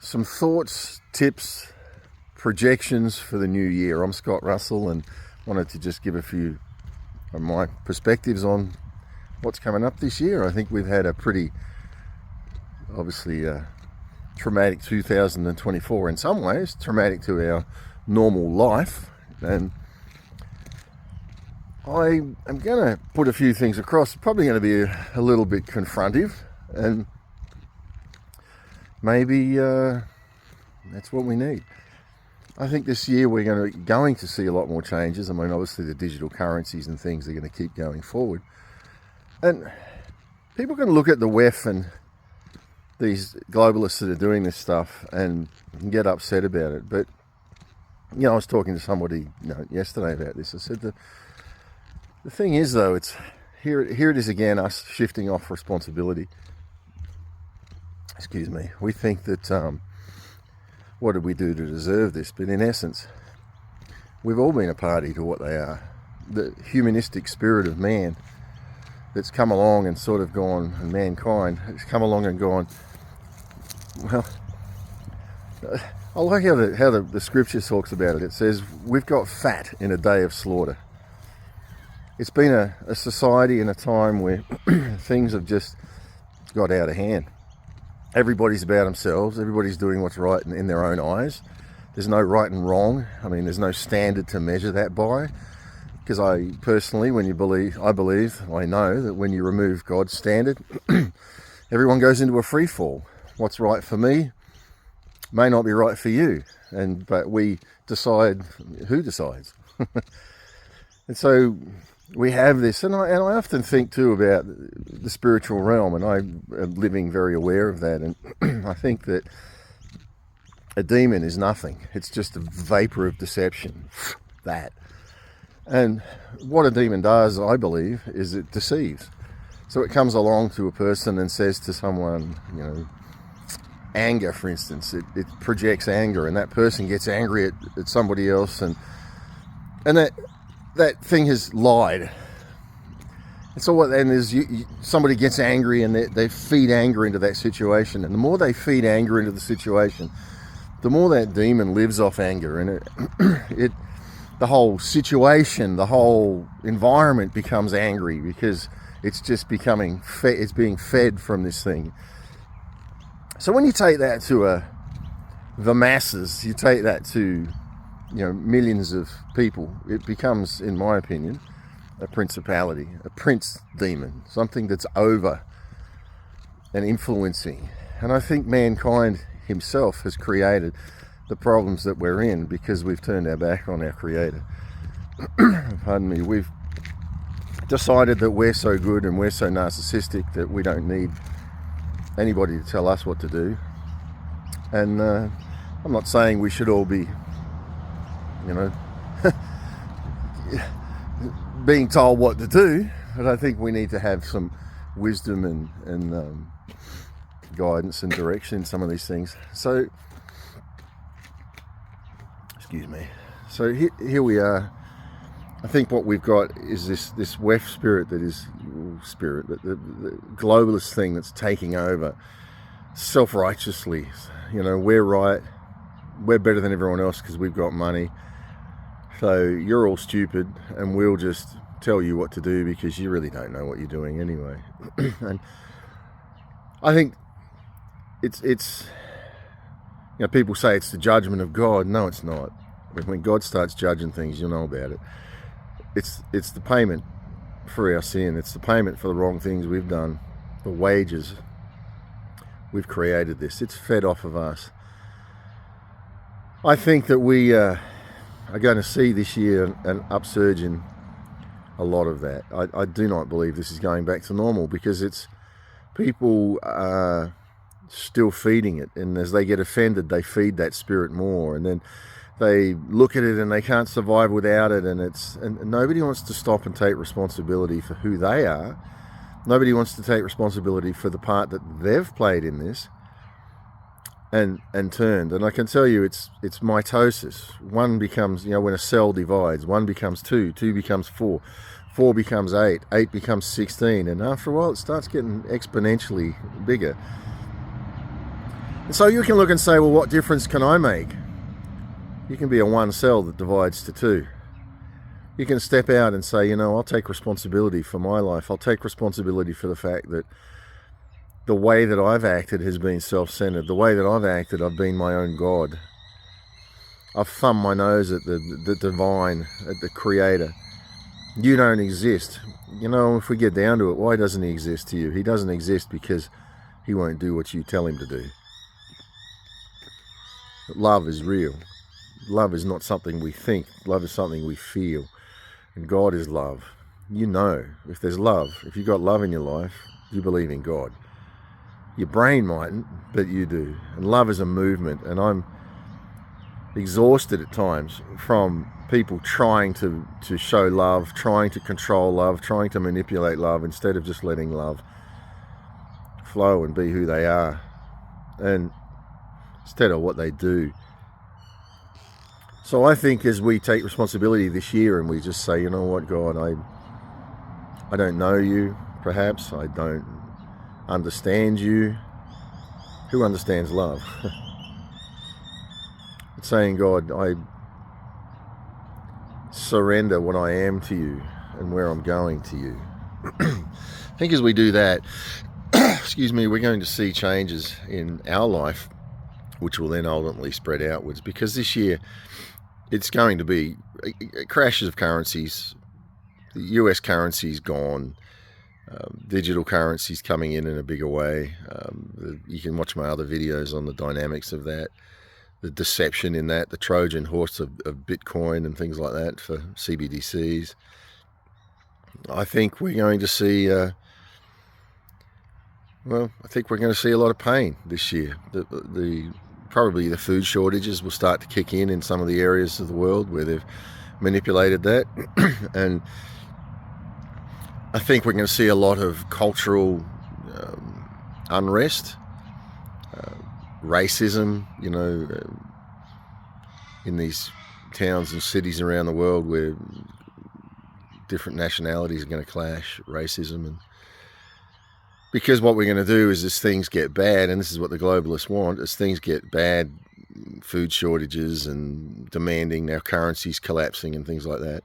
Some thoughts, tips, projections for the new year. I'm Scott Russell and wanted to just give a few of my perspectives on what's coming up this year. I think we've had a pretty, obviously, traumatic 2024 in some ways, traumatic to our normal life. And I am going to put a few things across, probably going to be a little bit confrontive, and maybe that's what we need. I think this year we're going to see a lot more changes. I mean, obviously the digital currencies and things are going to keep going forward. And people can look at the WEF and these globalists that are doing this stuff and get upset about it. But, I was talking to somebody yesterday about this. I said, the thing is, though, it's here it is again, us shifting off responsibility. Excuse me. We think that, what did we do to deserve this? But in essence, we've all been a party to what they are. The humanistic spirit of man that's come along and sort of gone, and mankind has come along and gone, well, I like how the scripture talks about it. It says, we've got fat in a day of slaughter. It's been a society in a time where things have just got out of hand. Everybody's about themselves. Everybody's doing what's right in their own eyes. There's no right and wrong. I mean, there's no standard to measure that by. Because I personally, I know that when you remove God's standard, everyone goes into a free fall. What's right for me may not be right for you. But we decide who decides. And so we have this, and I often think too about the spiritual realm, and I'm living very aware of that. And I think that a demon is nothing. It's just a vapor of deception. That. And what a demon does, I believe, is it deceives. So it comes along to a person and says to someone, anger, for instance, it projects anger, and that person gets angry at somebody else, and that thing has lied. And so what then is somebody gets angry and they feed anger into that situation. And the more they feed anger into the situation, the more that demon lives off anger. And the whole situation, the whole environment becomes angry because it's just it's being fed from this thing. So when you take that to the masses, you take that to millions of people, it becomes, in my opinion, a principality, a prince demon, something that's over and influencing. And I think mankind himself has created the problems that we're in because we've turned our back on our Creator. Pardon me. We've decided that we're so good and we're so narcissistic that we don't need anybody to tell us what to do. And I'm not saying we should all be being told what to do, but I think we need to have some wisdom and guidance and direction in some of these things. So, excuse me. So here we are. I think what we've got is this WEF spirit but the globalist thing that's taking over self-righteously. We're right. We're better than everyone else because we've got money. So you're all stupid and we'll just tell you what to do because you really don't know what you're doing anyway. And I think it's people say it's the judgment of God. No, it's not. When God starts judging things, you'll know about it. It's the payment for our sin. It's the payment for the wrong things we've done. The wages. We've created this. It's fed off of us. I think that we are going to see this year an upsurge in a lot of that. I do not believe this is going back to normal because people are still feeding it, and as they get offended, they feed that spirit more, and then they look at it and they can't survive without it, and nobody wants to stop and take responsibility for who they are. Nobody wants to take responsibility for the part that they've played in this. And turned. And I can tell you it's mitosis. One becomes, when a cell divides, one becomes two becomes four, 4 becomes 8, 8 becomes 16, and after a while it starts getting exponentially bigger. And so you can look and say, well, what difference can I make? You can be a one cell that divides to two. You can step out and say, I'll take responsibility for my life. I'll take responsibility for the fact that the way that I've acted has been self-centered. The way that I've acted, I've been my own God. I've thumbed my nose at the divine, at the creator. You don't exist. If we get down to it, why doesn't he exist to you? He doesn't exist because he won't do what you tell him to do. But love is real. Love is not something we think. Love is something we feel. And God is love. If there's love, if you've got love in your life, you believe in God. Your brain mightn't, but you do. And love is a movement. And I'm exhausted at times from people trying to show love, trying to control love, trying to manipulate love instead of just letting love flow and be who they are, and instead of what they do. So I think as we take responsibility this year and we just say, what, God, I don't know you, perhaps. I don't understand you. Who understands love? It's saying, God, I surrender what I am to you and where I'm going to you. I think as we do that, we're going to see changes in our life, which will then ultimately spread outwards, because this year it's going to be crashes of currencies. The US currency's gone. Digital currency's coming in a bigger way. You can watch my other videos on the dynamics of that, the deception in that, the Trojan horse of Bitcoin and things like that for CBDCs. I think we're going to see, I think we're going to see a lot of pain this year. Probably the food shortages will start to kick in some of the areas of the world where they've manipulated that. And I think we're going to see a lot of cultural unrest, racism, in these towns and cities around the world where different nationalities are going to clash, racism. And because what we're going to do is, as things get bad, and this is what the globalists want, as things get bad, food shortages and demanding our currencies collapsing and things like that,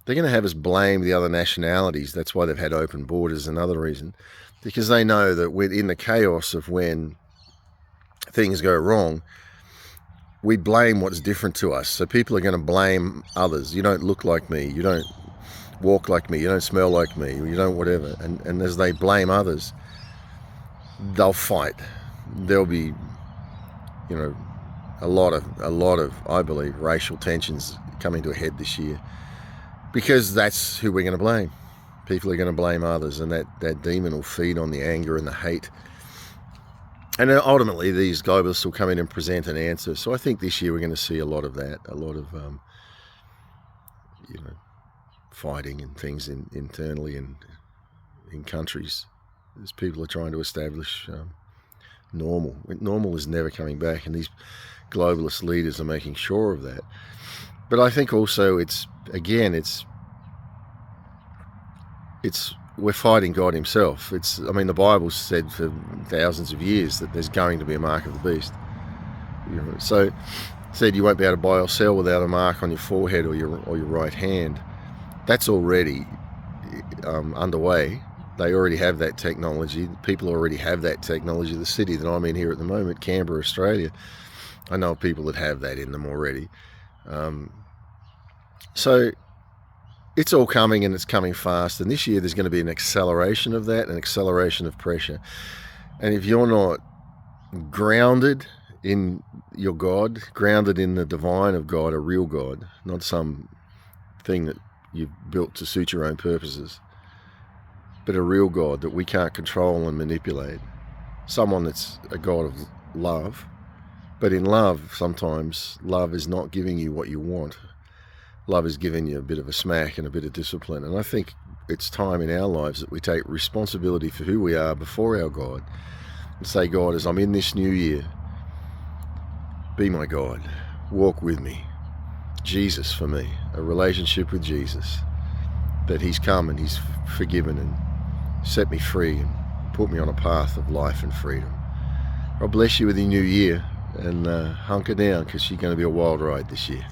they're going to have us blame the other nationalities. That's why they've had open borders, another reason, because they know that in the chaos of when things go wrong, we blame what's different to us. So people are going to blame others. You don't look like me. You don't walk like me. You don't smell like me. You don't whatever. And as they blame others, they'll fight. There'll be, a lot of, I believe, racial tensions coming to a head this year, because that's who we're going to blame. People are going to blame others, and that demon will feed on the anger and the hate. And ultimately, these globalists will come in and present an answer. So I think this year we're going to see a lot of that, a lot of, fighting and things internally and in countries, as people are trying to establish normal. Normal is never coming back, and these globalist leaders are making sure of that. But I think also it's we're fighting God himself. The Bible said for thousands of years that there's going to be a mark of the beast. So it said you won't be able to buy or sell without a mark on your forehead or your right hand. That's already underway. They already have that technology. People already have that technology. The city that I'm in here at the moment, Canberra, Australia, I know people that have that in them already. So it's all coming, and it's coming fast. And this year there's going to be an acceleration of that, an acceleration of pressure. And if you're not grounded in your God, grounded in the divine of God, a real God, not some thing that you've built to suit your own purposes, but a real God that we can't control and manipulate, someone that's a God of love. But in love, sometimes love is not giving you what you want. Love is giving you a bit of a smack and a bit of discipline. And I think it's time in our lives that we take responsibility for who we are before our God and say, God, as I'm in this new year, be my God, walk with me. Jesus for me, a relationship with Jesus, that he's come and he's forgiven and set me free and put me on a path of life and freedom. God bless you with your new year, and hunker down, because she's going to be a wild ride this year.